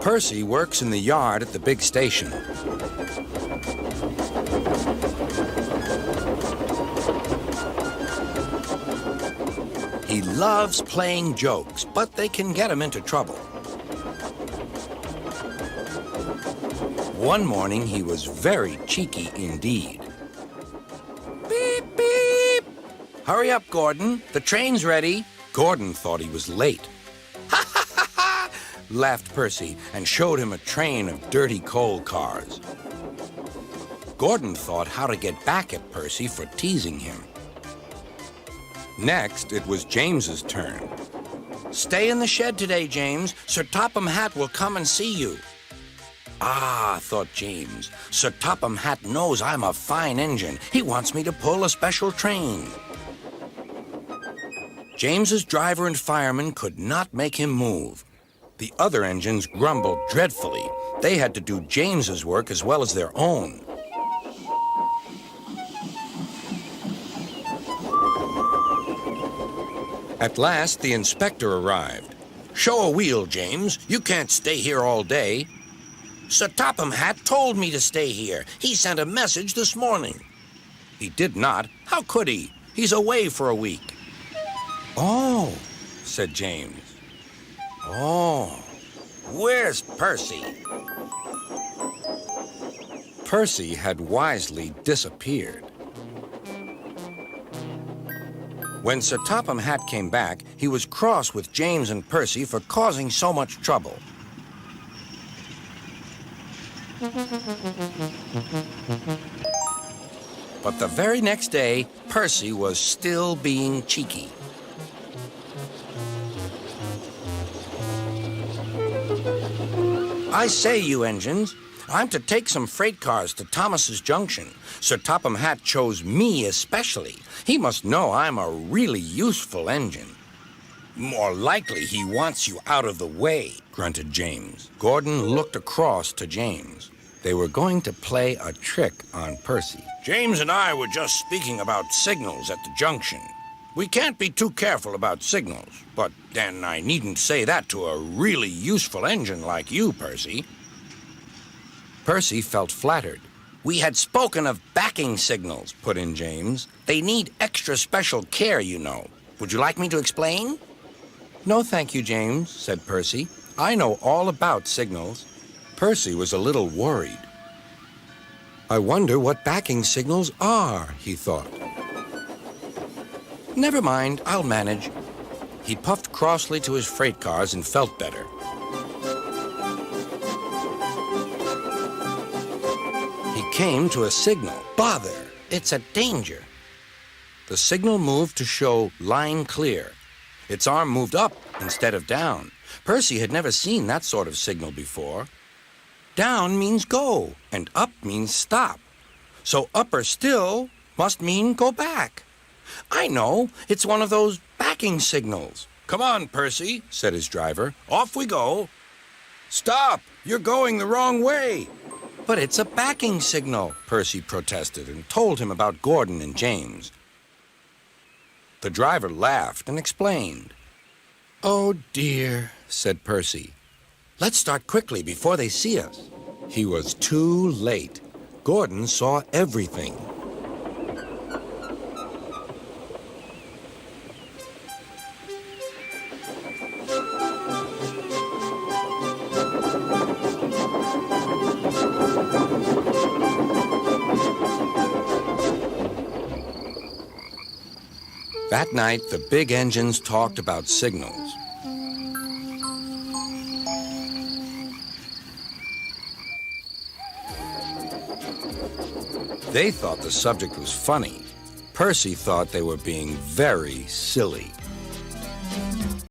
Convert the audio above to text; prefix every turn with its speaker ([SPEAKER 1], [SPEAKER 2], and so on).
[SPEAKER 1] Percy works in the yard at the big station. He loves playing jokes, but they can get him into trouble. One morning, he was very cheeky indeed. Beep, beep! Hurry up, Gordon. The train's ready. Gordon thought he was late. Ha, ha, ha, ha! Laughed Percy and showed him a train of dirty coal cars. Gordon thought how to get back at Percy for teasing him. Next, it was James's turn. Stay in the shed today, James. Sir Topham Hatt will come and see you. Ah, thought James, Sir Topham Hatt knows I'm a fine engine. He wants me to pull a special train. James's driver and fireman could not make him move. The other engines grumbled dreadfully. They had to do James's work as well as their own. At last, the inspector arrived. Show a wheel, James. You can't stay here all day. Sir Topham Hatt told me to stay here. He sent a message this morning. He did not. How could he? He's away for a week. Oh, said James. Oh, where's Percy? Percy had wisely disappeared. When Sir Topham Hatt came back, he was cross with James and Percy for causing so much trouble. But the very next day, Percy was still being cheeky. I say, you engines, I'm to take some freight cars to Thomas's Junction. Sir Topham Hatt chose me especially. He must know I'm a really useful engine. More likely he wants you out of the way, grunted James. Gordon looked across to James. They were going to play a trick on Percy. James and I were just speaking about signals at the junction. We can't be too careful about signals, but then I needn't say that to a really useful engine like you, Percy. Percy felt flattered. We had spoken of backing signals, put in James. They need extra special care, you know. Would you like me to explain? No, thank you, James, said Percy. I know all about signals. Percy was a little worried. I wonder what backing signals are, he thought. Never mind, I'll manage. He puffed crossly to his freight cars and felt better. He came to a signal. Bother, it's a danger. The signal moved to show line clear. Its arm moved up instead of down. Percy had never seen that sort of signal before. Down means go, and up means stop. So upper still must mean go back. I know, it's one of those backing signals. Come on, Percy, said his driver. Off we go. Stop, you're going the wrong way. But it's a backing signal, Percy protested and told him about Gordon and James. The driver laughed and explained. Oh, dear, said Percy. Let's start quickly before they see us. He was too late. Gordon saw everything. That night, the big engines talked about signals. They thought the subject was funny. Percy thought they were being very silly.